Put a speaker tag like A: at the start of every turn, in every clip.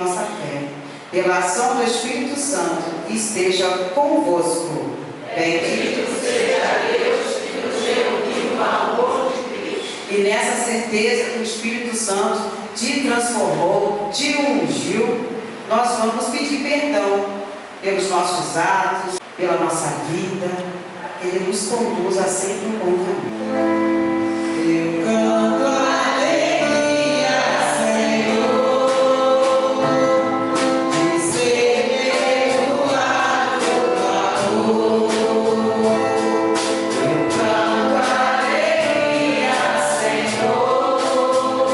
A: nossa fé. Pela ação do Espírito Santo, esteja convosco. Bendito seja Deus que nos deu o amor de Cristo. E nessa certeza que o Espírito Santo te transformou, te ungiu, nós vamos pedir perdão pelos nossos atos, pela nossa vida. Ele nos conduz a sempre um bom caminho. Eu canto alegria, Senhor, de ser perdoado pelo amor. Eu canto alegria, Senhor,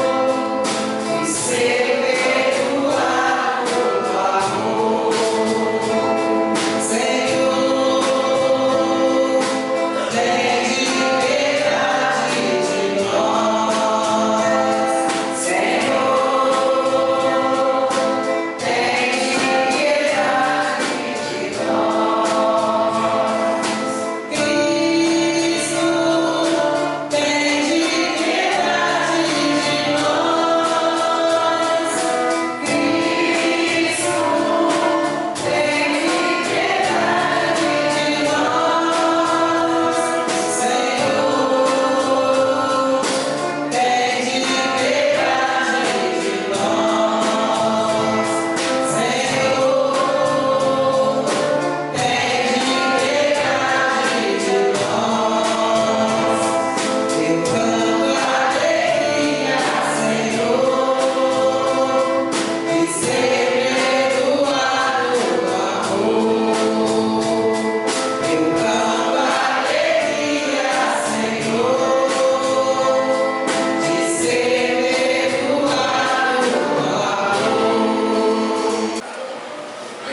A: de ser perdoado pelo amor. Senhor, tem piedade de nós. Senhor, tem piedade de nós. Cristo, tem piedade de nós. Cristo, tem piedade de nós. Senhor, tem piedade de nós. Senhor, tem piedade de nós. Eu canto alegria, Senhor, de ser perdoado do amor. Eu canto alegria, Senhor, de ser perdoado do amor.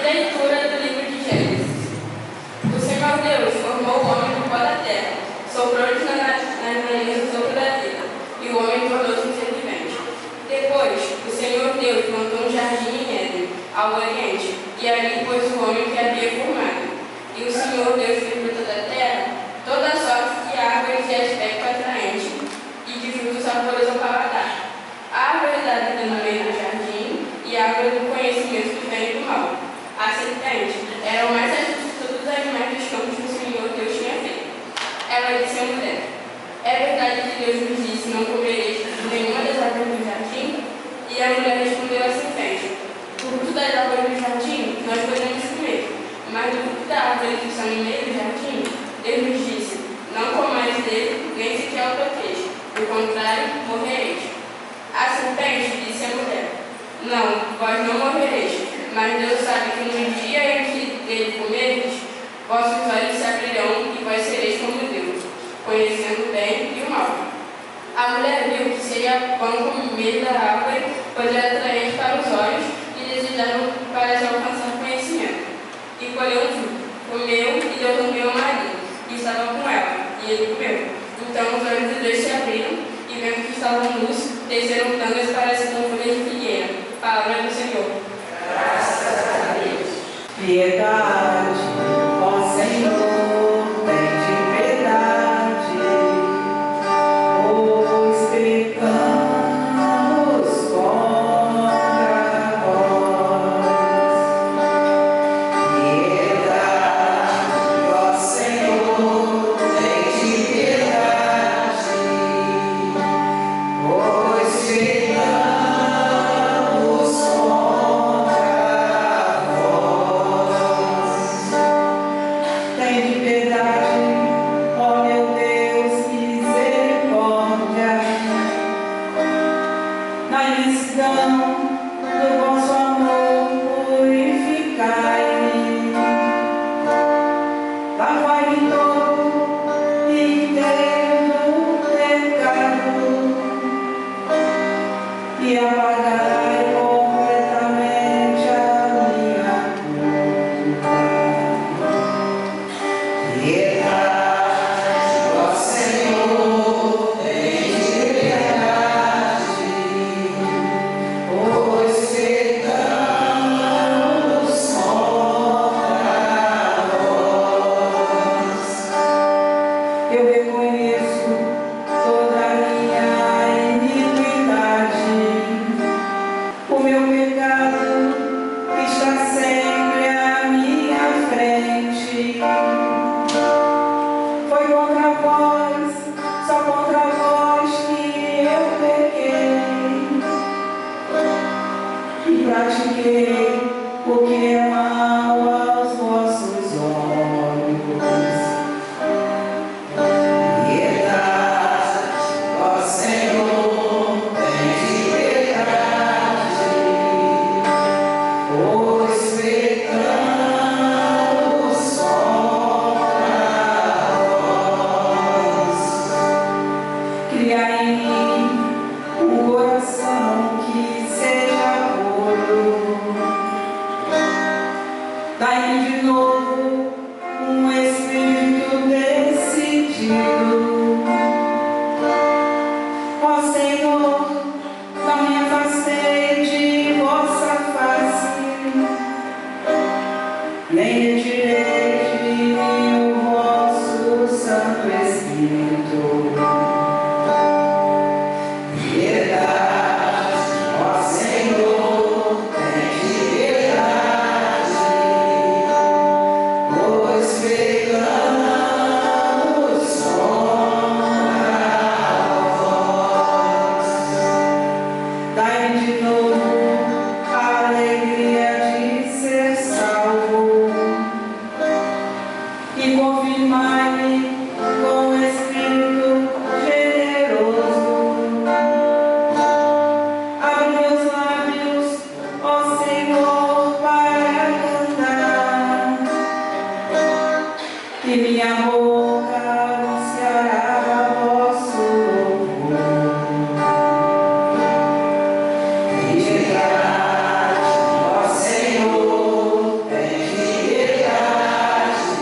B: Leitura do livro de Gênesis. O Senhor Deus formou o homem do pó da terra, soprou-lhe nas narinas o sopro da vida, e o homem tornou-se um ser vivente. Depois, o Senhor Deus plantou um jardim em Éden, ao oriente, e ali pôs o homem que havia formado. E o Senhor Deus fez por toda a terra toda sorte de árvores de aspecto atraente e de frutos saborosos ao paladar. A árvore da vida no meio do jardim e a árvore do conhecimento do bem e do mal. A serpente era o mais astuto de todos os animais dos campos que o Senhor Deus tinha feito. Ela disse à mulher: é verdade que Deus nos disse: não comereis de nenhuma das árvores do jardim? E a mulher respondeu à serpente: do fruto das árvores do jardim nós podemos comer, mas do fruto da árvore que está no meio do jardim, Deus nos disse: não comais dele, nem sequer o toqueis, do contrário, morrereis. A serpente disse à mulher: não, vós não morrereis, mas Deus sabe que no dia em que dele comerdes, vossos olhos se abrirão e vós sereis como Deus, conhecendo o bem e o mal. A mulher viu que seria bom comer da árvore, pois era atraente para os olhos e desejável para se alcançar conhecimento. E colheu um fruto, comeu e deu também ao marido, que estava com ela, e ele comeu. Então os olhos dos dois se abriram, e vendo que estavam nus, desceram tangas para se com folhas de figueira. Palavra do Senhor.
A: Graças a Deus. Piedade, ó Senhor, tem de piedade, pois pecamos contra vós. Piedade, ó Senhor, tem de piedade, pois pecamos contra vós. pratiquei o que é mal aos vossos olhos. Piedade, ó Senhor, tem piedade, pois pecamos contra vós. Criai em mim um coração que seja puro. Dai-me de novo um espírito decidido. Ó Senhor, não me afastei de vossa face, nem retirei de mim o vosso Santo Espírito. Piedade, ó Senhor, tem piedade, pois pecamos contra vós. Dai-me de novo a alegria de ser salvo e confirmai-me com espírito generoso. Abre meus lábios, ó Senhor, para cantar, e minha boca anunciará vosso louvor. Piedade, ó Senhor, tem piedade,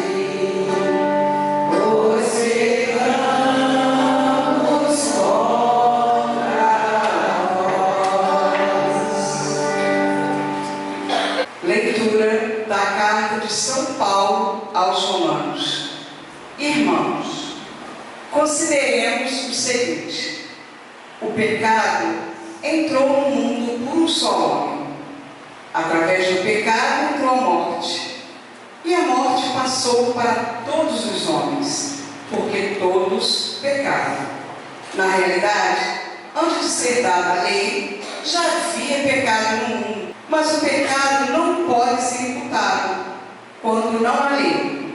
A: pois pecamos contra vós. Leitura da carta de São Paulo aos Romanos. Irmãos, consideremos o seguinte: o pecado entrou no mundo por um só homem. Através do pecado entrou a morte, e a morte passou para todos os homens, porque todos pecaram. Na realidade, antes de ser dada a lei, já havia pecado no mundo, mas o pecado não pode ser imputado quando não há lei.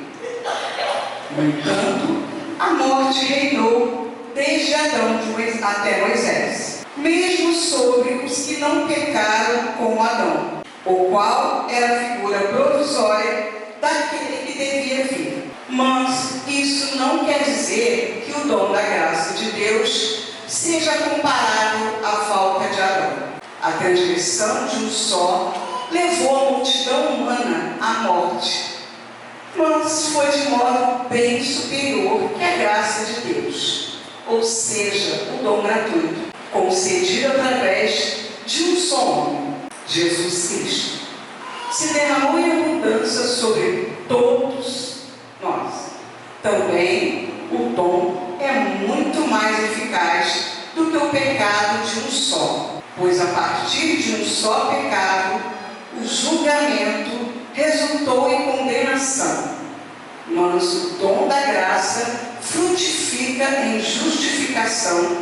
A: No entanto, a morte reinou desde Adão até Moisés, mesmo sobre os que não pecaram como Adão, o qual era a figura provisória daquele que devia vir. Mas isso não quer dizer que o dom da graça de Deus seja comparado à falta de Adão. A transgressão de um só levou a multidão humana à morte, mas foi de modo bem superior que a graça de Deus, ou seja, o dom gratuito, concedido através de um só homem, Jesus Cristo, se derramou em abundância sobre todos nós. Também o dom é muito mais eficaz do que o pecado de um só, pois a partir de um só pecado, o julgamento resultou em condenação, mas o dom da graça frutifica em justificação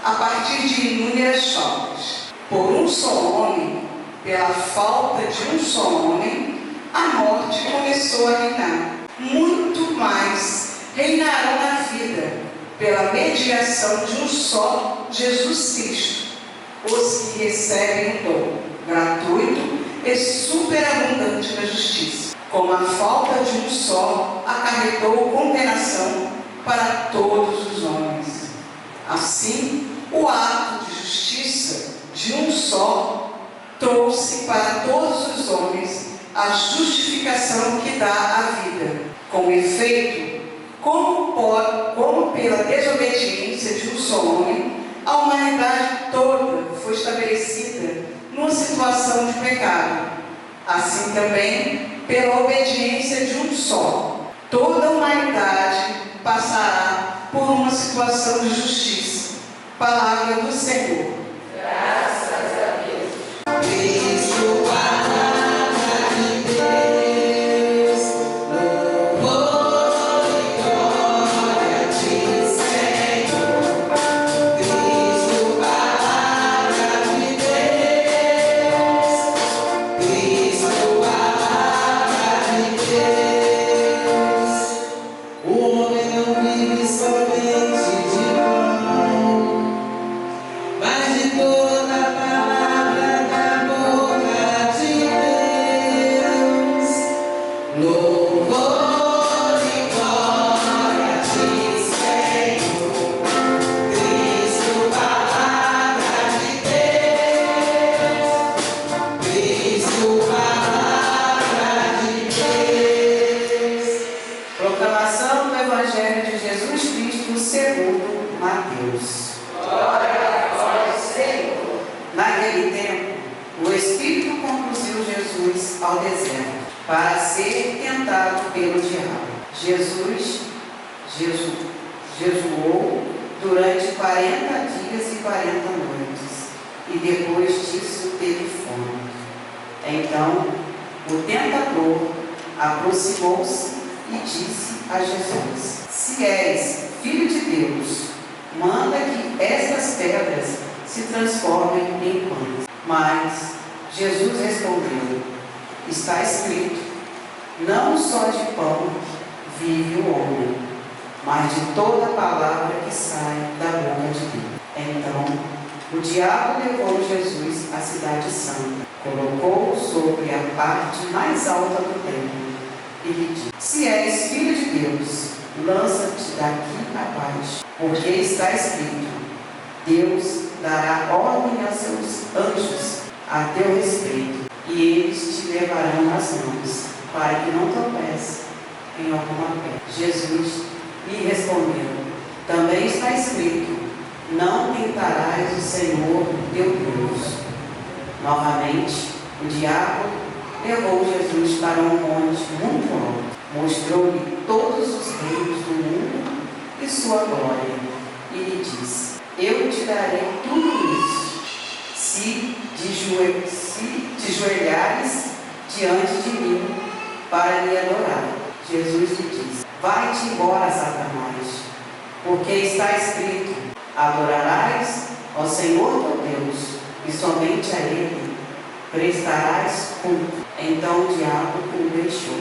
A: a partir de inúmeras faltas. Por um só homem, pela falta de um só homem, a morte começou a reinar. Muito mais reinarão na vida, pela mediação de um só, Jesus Cristo, os que recebem o dom gratuito e superabundante da justiça. Como a falta de um só acarretou condenação para todos os homens, assim o ato de justiça de um só trouxe para todos os homens a justificação que dá a vida. Com efeito, como pela desobediência de um só homem, a humanidade toda foi estabelecida numa situação de pecado, assim também pela obediência de um só, toda a humanidade passará por uma situação de justiça. Palavra do Senhor. Graças a Deus. Cristo, palavra de Deus, louvor e glória a ti, Senhor. Cristo, palavra de Deus, Proclamação do Evangelho de Jesus Cristo segundo Mateus. Glória a vós, Senhor. Naquele tempo, o Espírito conduziu Jesus ao deserto para ser tentado pelo diabo. Jesus jejuou durante 40 dias e 40 noites, e depois disso teve fome. Então, o tentador aproximou-se e disse a Jesus: Se és filho de Deus, manda que estas pedras se transformem em pães. Mas Jesus respondeu: Está escrito, não só de pão vive o homem, mas de toda palavra que sai da boca de Deus. Então, o diabo levou Jesus à cidade santa, colocou-o sobre a parte mais alta do templo e lhe disse: Se és filho de Deus, lança-te daqui abaixo, porque está escrito: Deus dará ordem aos seus anjos a teu respeito, e eles te levarão nas mãos, para que não tropece em alguma pedra. Jesus lhe respondeu: Também está escrito: Não tentarás o Senhor teu Deus. Novamente, o diabo levou Jesus para um monte muito alto, mostrou-lhe todos os reinos do mundo e sua glória, e lhe disse: Eu te darei tudo isso, se te ajoelhares diante de mim para me adorar. Jesus lhe disse: Vai-te embora, Satanás, porque está escrito: Adorarás ao Senhor teu Deus, e somente a Ele prestarás culto. Então o diabo o deixou,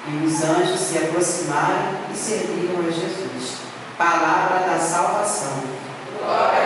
A: e os anjos se aproximaram e serviram a Jesus. Palavra da salvação. Glória